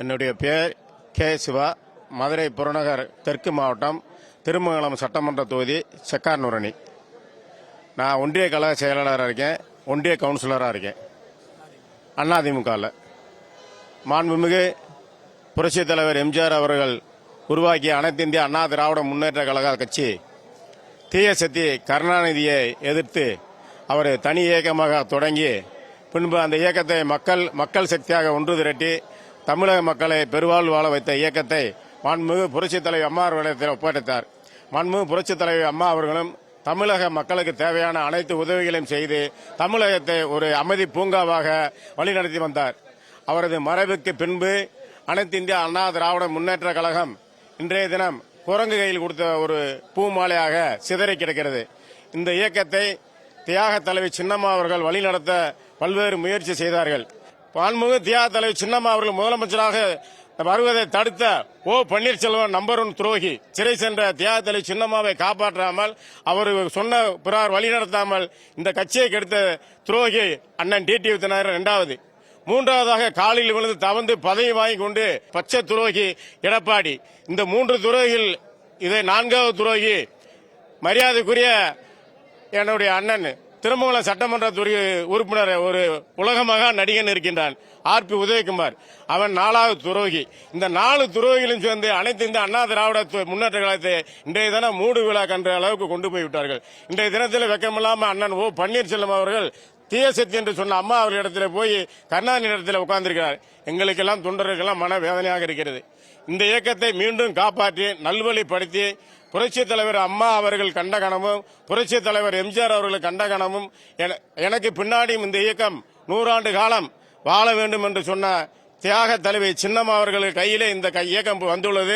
என்னுடைய பேர் கே சிவா, மதுரை புறநகர் தெற்கு மாவட்டம் திருமங்கலம் சட்டமன்ற தொகுதி செக்கார்நூரணி. நான் ஒன்றிய கழக செயலாளராக இருக்கேன், ஒன்றிய கவுன்சிலராக இருக்கேன் அதிமுகவில். மாண்புமிகு புரட்சித் தலைவர் எம்ஜிஆர் அவர்கள் உருவாக்கிய அனைத்து இந்திய அண்ணா திராவிட முன்னேற்ற கழக கட்சி தீய சக்தி கருணாநிதியை எதிர்த்து அவர் தனி இயக்கமாக தொடங்கி பின்பு அந்த இயக்கத்தை மக்கள் சக்தியாக ஒன்று திரட்டி தமிழக மக்களை பெருவாழ்வு வாழ வைத்த இயக்கத்தை மாண்புமிகு புரட்சித் தலைவர் அம்மா அவர்களிடத்தில் ஒப்படைத்தார். மாண்புமிகு புரட்சித் தலைவர் அம்மா அவர்களும் தமிழக மக்களுக்கு தேவையான அனைத்து உதவிகளையும் செய்து தமிழகத்தை ஒரு அமைதி பூங்காவாக வழிநடத்தி வந்தார். அவரது மறைவுக்கு பின்பு அனைத்து இந்திய அண்ணா திராவிட முன்னேற்ற கழகம் இன்றைய தினம் குரங்கு கையில் கொடுத்த ஒரு பூமாலையாக சிதறி கிடக்கிறது. இந்த இயக்கத்தை தியாக தலைவி சின்னம்மா அவர்கள் வழிநடத்த பல்வேறு முயற்சி செய்தார்கள். மாண்புமிகு தியாக தலைவி சின்னம்மா அவர்கள் முதலமைச்சராக வருவதை தடுத்த பன்னீர்செல்வம் நம்பர் 1 துரோகி சிறை சென்ற தியாக தலைவி சின்னம்மாவை காப்பாற்றாமல் அவர் சொன்ன பிறார் வழிநடத்தாமல் இந்த கட்சியை கெடுத்த துரோகி அண்ணன் டிடிவி தினகரன் 2வது. 3வதாக காலில் விழுந்து தவந்து பதவி வாங்கி கொண்டு பச்சை துரோகி எடப்பாடி. இந்த 3 துரோகிகள் இதை 4வது துரோகி மரியாதைக்குரிய என்னுடைய அண்ணன் திருமங்கலம் சட்டமன்ற உறுப்பினர் ஒரு உலகமாக நடிகன் இருக்கின்றான் RP உதயகுமார், அவன் 4வது துரோகி. இந்த 4 துரோகிகளும் சேர்ந்து அனைத்து இந்த அண்ணா திராவிட முன்னேற்ற கழகத்தை இன்றைய தினம் மூடு விழா கன்ற அளவுக்கு கொண்டு போய் விட்டார்கள். இன்றைய தினத்தில் வெக்கமில்லாம அண்ணன் பன்னீர்செல்வம் அவர்கள் தீய சக்தி என்று சொன்ன அம்மா அவர்களிடத்தில் போய் கருணாநிதி இடத்தில் உட்கார்ந்திருக்கிறார். எங்களுக்கெல்லாம் தொண்டர்களுக்கெல்லாம் மன வேதனையாக இருக்கிறது. இந்த இயக்கத்தை மீண்டும் காப்பாற்றி நல்வழிப்படுத்தி புரட்சித் தலைவர் அம்மா அவர்கள் கண்ட கனமும் புரட்சித் தலைவர் எம்ஜிஆர் அவர்கள் கண்ட கனமும் எனக்கு பின்னாடியும் இந்த இயக்கம் 100 ஆண்டு காலம் வாழ வேண்டும் என்று சொன்ன தியாக தலைவி சின்னம்மா அவர்கள் கையிலே இந்த இயக்கம் வந்துள்ளது.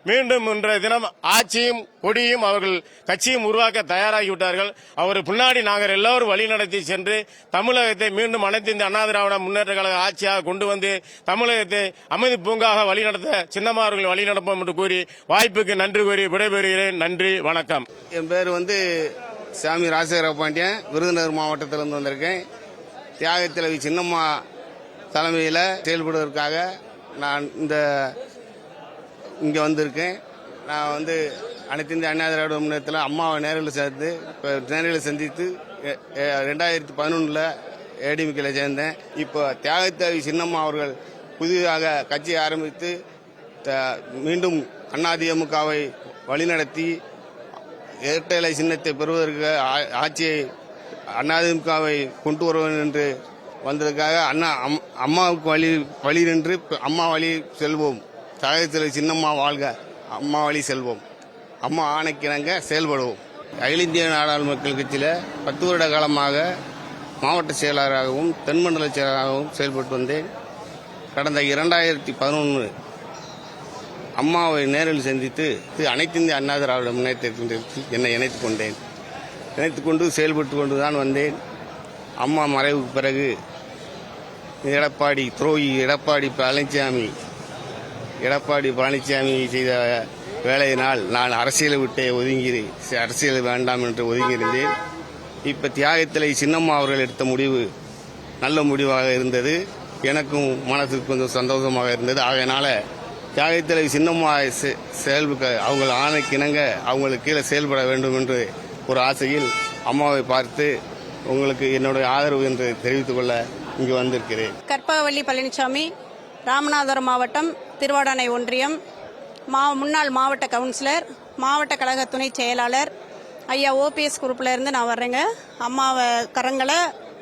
மீண்டும் இன்றைய தினம் ஆட்சியும் கொடியும் அவர்கள் கட்சியும் உருவாக்க தயாராகிவிட்டார்கள். அவர் பின்னாடி நாங்கள் எல்லோரும் வழிநடத்தி சென்று தமிழகத்தை மீண்டும் அனைத்து இந்த அண்ணா திராவிட முன்னேற்ற கழக ஆட்சியாக கொண்டு வந்து தமிழகத்தை அமைதி பூங்காக வழிநடத்த சின்னம்மா அவர்கள் வழிநடப்போம் என்று கூறி வாய்ப்புக்கு நன்றி கூறி விடைபெறுகிறேன். நன்றி, வணக்கம். என் பேர் சாமி ராஜசேகர பாண்டியன், விருதுநகர் மாவட்டத்திலிருந்து வந்திருக்கேன். தியாக தலைவி சின்னம்மா தலைமையில் செயல்படுவதற்காக நான் இங்கே வந்திருக்கேன். நான் அனைத்து இந்திய அண்ணா திராவிட முன்னேற்றத்தில் அம்மாவை நேரில் சந்தித்து 2011 ஏடிஎம்கேல சேர்ந்தேன். இப்போ தியாகத்தேவி சின்னம்மா அவர்கள் புதிதாக கட்சி ஆரம்பித்து மீண்டும் அதிமுகவை வழிநடத்தி இரட்டை இலை சின்னத்தை பெறுவதற்கு ஆட்சியை அதிமுகவை கொண்டு வருவேன் என்று வந்ததுக்காக அம்மாவுக்கு வழி நின்று அம்மா வழி செல்வோம். தியாகத்தலைவி சின்னம்மா வாழ்க, அம்மா வழி செல்வோம், அம்மா ஆணைக்கிணங்க செயல்படுவோம். அகில இந்திய நாடாளுமன்ற மக்கள் கட்சியில் 10 வருட காலமாக மாவட்ட செயலாளராகவும் தென்மண்டல செயலாளராகவும் செயல்பட்டு வந்தேன். கடந்த 2011 அம்மாவை நேரில் சந்தித்து அனைத்து இந்திய அண்ணா திராவிட முன்னேற்றத்திற்கு என்னை இணைத்துக் கொண்டு செயல்பட்டு கொண்டுதான் வந்தேன். அம்மா மறைவுக்கு பிறகு எடப்பாடி பழனிசாமி செய்த வேலையினால் நான் அரசியலை விட்டே அரசியல் வேண்டாம் என்று ஒதுங்கியிருந்தேன். இப்ப தியாகத்தலைவி சின்னம்மா அவர்கள் எடுத்த முடிவு நல்ல முடிவாக இருந்தது. எனக்கும் மனசுக்கு கொஞ்சம் சந்தோஷமாக இருந்தது. ஆகையினால தியாகத்தலைவி சின்னம்மா அவங்க ஆணைக்கிணங்க அவங்களுக்கு கீழே செயல்பட வேண்டும் என்று ஒரு ஆசையில் அம்மாவை பார்த்து உங்களுக்கு என்னுடைய ஆதரவு என்று தெரிவித்துக் கொள்ள இங்கு வந்திருக்கிறேன். கற்பகவள்ளி பழனிசாமி, ராமநாதபுரம் மாவட்டம் திருவாடானை ஒன்றியம் முன்னாள் மாவட்ட கவுன்சிலர், மாவட்ட கழக துணை செயலாளர். ஐயா OPS குரூப்ல இருந்து நான் வர்றேங்க. அம்மாவை கரங்களை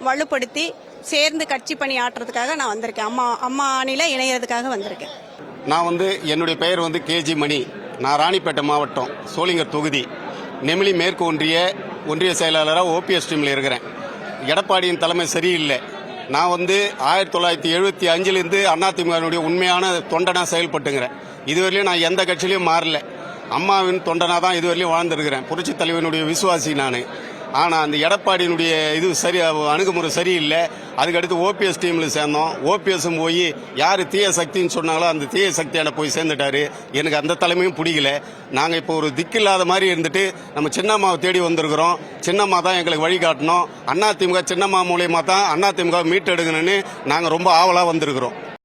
வலுப்படுத்தி சேர்ந்து கட்சி பணி ஆற்றுறதுக்காக நான் வந்திருக்கேன். அம்மா அணியில இணையறதுக்காக வந்திருக்கேன். நான் என்னுடைய பெயர் KG மணி. நான் ராணிப்பேட்டை மாவட்டம் சோளிங்கர் தொகுதி நெமிலி மேற்கு ஒன்றிய செயலாளராக OPS டீமில் இருக்கிறேன். எடப்பாடியின் தலைமை சரியில்லை. நான் 1975 அதிமுகவினுடைய உண்மையான தொண்டனாக செயல்பட்டுங்கிறேன். இதுவரையிலும் நான் எந்த கட்சியிலையும் மாறல. அம்மாவின் தொண்டனாக தான் இதுவரையிலும் வாழ்ந்துருக்கிறேன். புரட்சித் தலைவனுடைய விசுவாசி நான். ஆனால் அந்த எடப்பாடியினுடைய அணுகுமுறை சரியில்லை. அதுக்கடுத்து OPS டீமில் சேர்ந்தோம். OPSம் போய் யார் தீய சக்தின்னு சொன்னாங்களோ அந்த தீய சக்தியான போய் சேர்ந்துட்டாரு. எனக்கு அந்த தலைமையும் பிடிக்கல. நாங்கள் இப்போ ஒரு திக்கில்லாத மாதிரி இருந்துட்டு நம்ம சின்னம்மாவை தேடி வந்திருக்கிறோம். சின்னம்மா தான் எங்களுக்கு வழிகாட்டணும். அதிமுக சின்னம்மா மூலியமாக தான் அதிமுக மீட்டெடுக்கணும்னு நாங்கள் ரொம்ப ஆவலாக வந்திருக்கிறோம்.